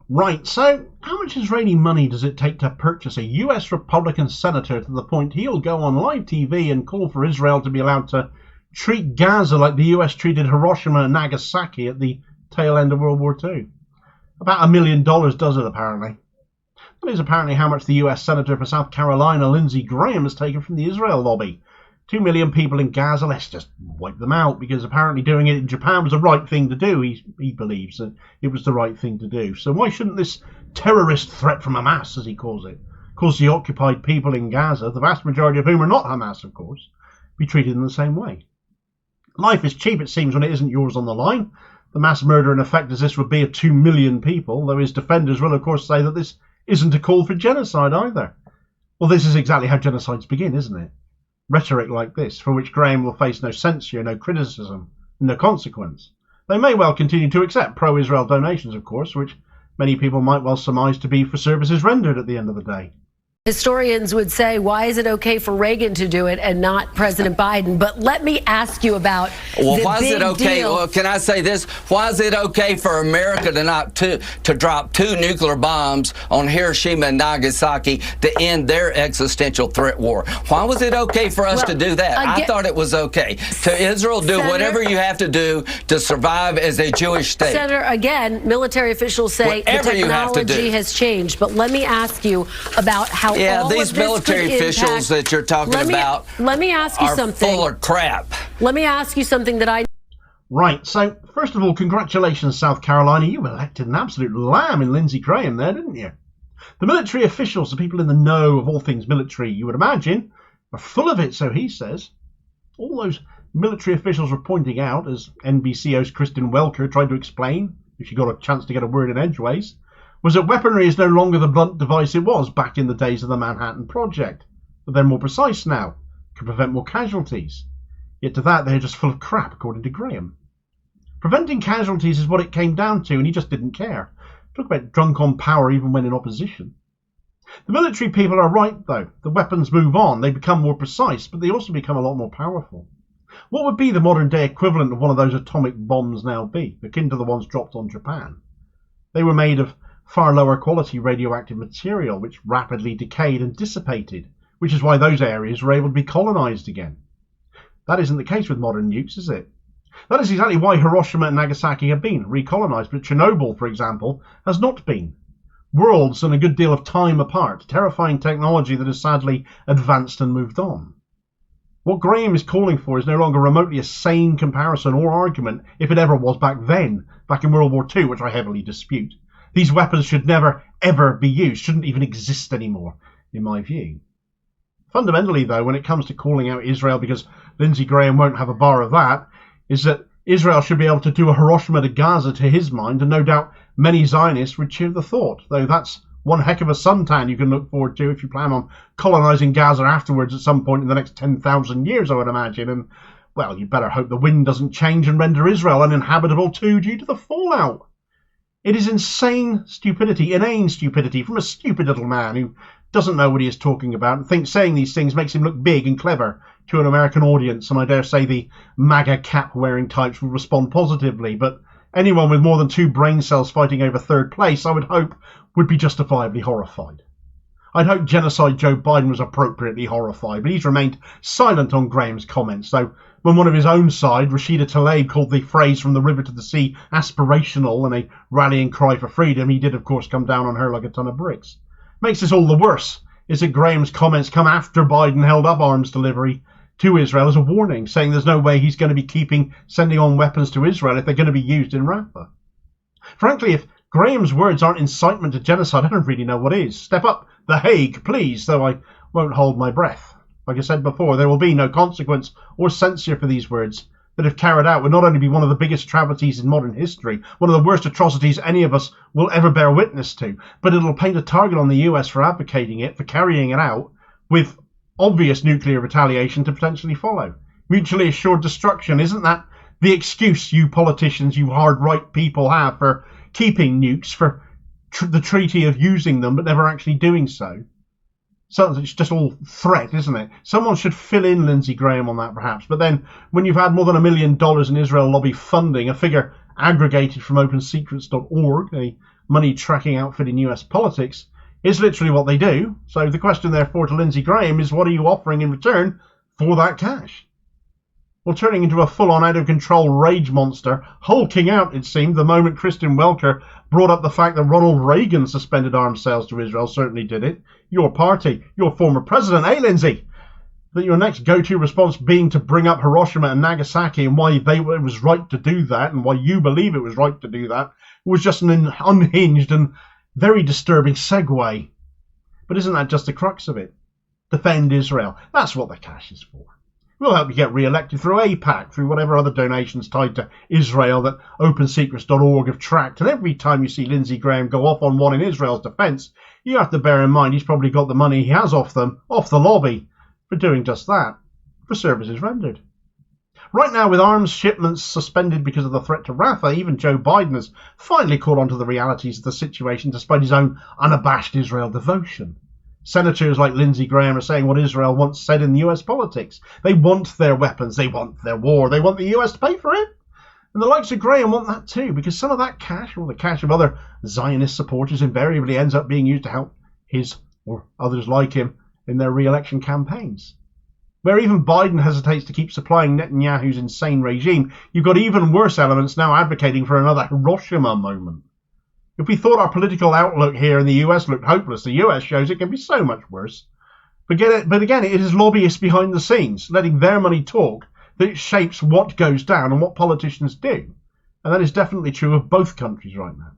Right, so how much Israeli money does it take to purchase a US Republican senator to the point he'll go on live TV and call for Israel to be allowed to treat Gaza like the US treated Hiroshima and Nagasaki at the tail end of World War II? About $1 million does it, apparently. That is apparently how much the US Senator for South Carolina, Lindsey Graham, has taken from the Israel lobby. 2 million people in Gaza, let's just wipe them out, because apparently doing it in Japan was the right thing to do. He believes that it was the right thing to do. So why shouldn't this terrorist threat from Hamas, as he calls it, cause the occupied people in Gaza, the vast majority of whom are not Hamas, of course, be treated in the same way? Life is cheap, it seems, when it isn't yours on the line. The mass murder, in effect, as this would be, of 2 million people, though his defenders will, of course, say that this isn't a call for genocide either. Well, this is exactly how genocides begin, isn't it? Rhetoric like this, for which Graham will face no censure, no criticism, no consequence. They may well continue to accept pro-Israel donations, of course, which many people might well surmise to be for services rendered at the end of the day. Historians would say, why is it okay for Reagan to do it and not President Biden? But let me ask you about why is it okay? Deal. Well, can I say this? Why is it okay for America to drop 2 nuclear bombs on Hiroshima and Nagasaki to end their existential threat war? Why was it okay for us to do that? I thought it was okay. To Israel, do whatever you have to do to survive as a Jewish state. Senator, again, military officials say whatever the technology has changed. But let me ask you about how these military officials that you're talking about let me ask you something. Full of crap. Let me ask you something that I... Right, so first of all, congratulations, South Carolina. You elected an absolute lamb in Lindsey Graham there, didn't you? The military officials, the people in the know of all things military, you would imagine, are full of it, so he says. All those military officials were pointing out, as NBC host Kristen Welker tried to explain, if she got a chance to get a word in edgeways, was that weaponry is no longer the blunt device it was back in the days of the Manhattan Project, but they're more precise now, can prevent more casualties. Yet to that, they're just full of crap, according to Graham. Preventing casualties is what it came down to, and he just didn't care. Talk about drunk on power even when in opposition. The military people are right, though. The weapons move on, they become more precise, but they also become a lot more powerful. What would be the modern-day equivalent of one of those atomic bombs now be, akin to the ones dropped on Japan? They were made of far lower quality radioactive material which rapidly decayed and dissipated, which is why those areas were able to be colonized again. That isn't the case with modern nukes, is it? That is exactly why Hiroshima and Nagasaki have been recolonized, but Chernobyl, for example, has not been. Worlds and a good deal of time apart, terrifying technology that has sadly advanced and moved on. What Graham is calling for is no longer remotely a sane comparison or argument, if it ever was back then, back in World War II, which I heavily dispute. These weapons should never, ever be used, shouldn't even exist anymore, in my view. Fundamentally, though, when it comes to calling out Israel, because Lindsey Graham won't have a bar of that, is that Israel should be able to do a Hiroshima to Gaza to his mind, and no doubt many Zionists would cheer the thought, though that's one heck of a suntan you can look forward to if you plan on colonising Gaza afterwards at some point in the next 10,000 years, I would imagine, and, well, you better hope the wind doesn't change and render Israel uninhabitable too due to the fallout. It is insane stupidity, inane stupidity from a stupid little man who doesn't know what he is talking about and thinks saying these things makes him look big and clever to an American audience, and I dare say the MAGA cap-wearing types will respond positively, but anyone with more than 2 brain cells fighting over third place, I would hope, would be justifiably horrified. I'd hope genocide Joe Biden was appropriately horrified, but he's remained silent on Graham's comments, though when one of his own side, Rashida Tlaib, called the phrase from the river to the sea aspirational and a rallying cry for freedom, he did of course come down on her like a ton of bricks. Makes this all the worse is that Graham's comments come after Biden held up arms delivery to Israel as a warning, saying there's no way he's going to be sending on weapons to Israel if they're going to be used in Rafah. Frankly, if Graham's words aren't incitement to genocide, I don't really know what is. Step up The Hague, please, though I won't hold my breath. Like I said before, there will be no consequence or censure for these words that, if carried out, would not only be one of the biggest travesties in modern history, one of the worst atrocities any of us will ever bear witness to, but it'll paint a target on the US for advocating it, for carrying it out, with obvious nuclear retaliation to potentially follow. Mutually assured destruction, isn't that the excuse you politicians, you hard right people have for keeping nukes, for the treaty of using them but never actually doing so? So it's just all threat, isn't it? Someone should fill in Lindsey Graham on that, perhaps. But then, when you've had more than $1 million in Israel lobby funding, a figure aggregated from opensecrets.org, a money tracking outfit in US politics, is literally what they do. So the question therefore to Lindsey Graham is, what are you offering in return for that cash? Well, turning into a full-on out-of-control rage monster, hulking out, it seemed, the moment Kristen Welker brought up the fact that Ronald Reagan suspended arms sales to Israel. Certainly did it. Your party, your former president, Lindsey? That your next go-to response being to bring up Hiroshima and Nagasaki and why it was right to do that and why you believe it was right to do that was just an unhinged and very disturbing segue. But isn't that just the crux of it? Defend Israel. That's what the cash is for. We'll help you get re-elected through AIPAC, through whatever other donations tied to Israel that opensecrets.org have tracked. And every time you see Lindsey Graham go off on one in Israel's defence, you have to bear in mind he's probably got the money he has off the lobby, for doing just that, for services rendered. Right now, with arms shipments suspended because of the threat to Rafah, even Joe Biden has finally caught on to the realities of the situation despite his own unabashed Israel devotion. Senators like Lindsey Graham are saying what Israel once said in US politics. They want their weapons, they want their war, they want the US to pay for it. And the likes of Graham want that too, because some of that cash, or the cash of other Zionist supporters, invariably ends up being used to help his or others like him in their re-election campaigns. Where even Biden hesitates to keep supplying Netanyahu's insane regime, you've got even worse elements now advocating for another Hiroshima moment. If we thought our political outlook here in the US looked hopeless, the US shows it can be so much worse. But again, it is lobbyists behind the scenes, letting their money talk, that shapes what goes down and what politicians do. And that is definitely true of both countries right now.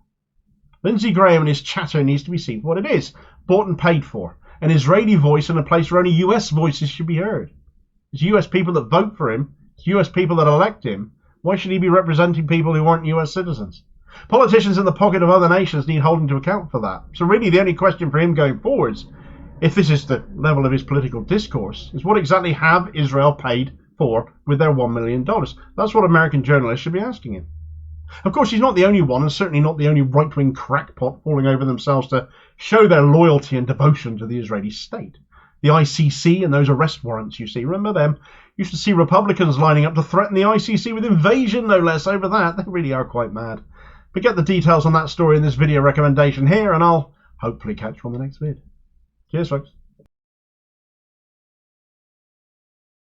Lindsey Graham and his chatter needs to be seen for what it is, bought and paid for. An Israeli voice in a place where only US voices should be heard. It's US people that vote for him. It's US people that elect him. Why should he be representing people who aren't US citizens? Politicians in the pocket of other nations need holding to account for that. So really the only question for him going forwards, if this is the level of his political discourse, is what exactly have Israel paid for with their $1 million? That's what American journalists should be asking him. Of course, he's not the only one, and certainly not the only right-wing crackpot falling over themselves to show their loyalty and devotion to the Israeli state. The ICC and those arrest warrants, you see, remember them? You should see Republicans lining up to threaten the ICC with invasion, no less, over that. They really are quite mad. But get the details on that story in this video recommendation here, and I'll hopefully catch you on the next vid. Cheers, folks.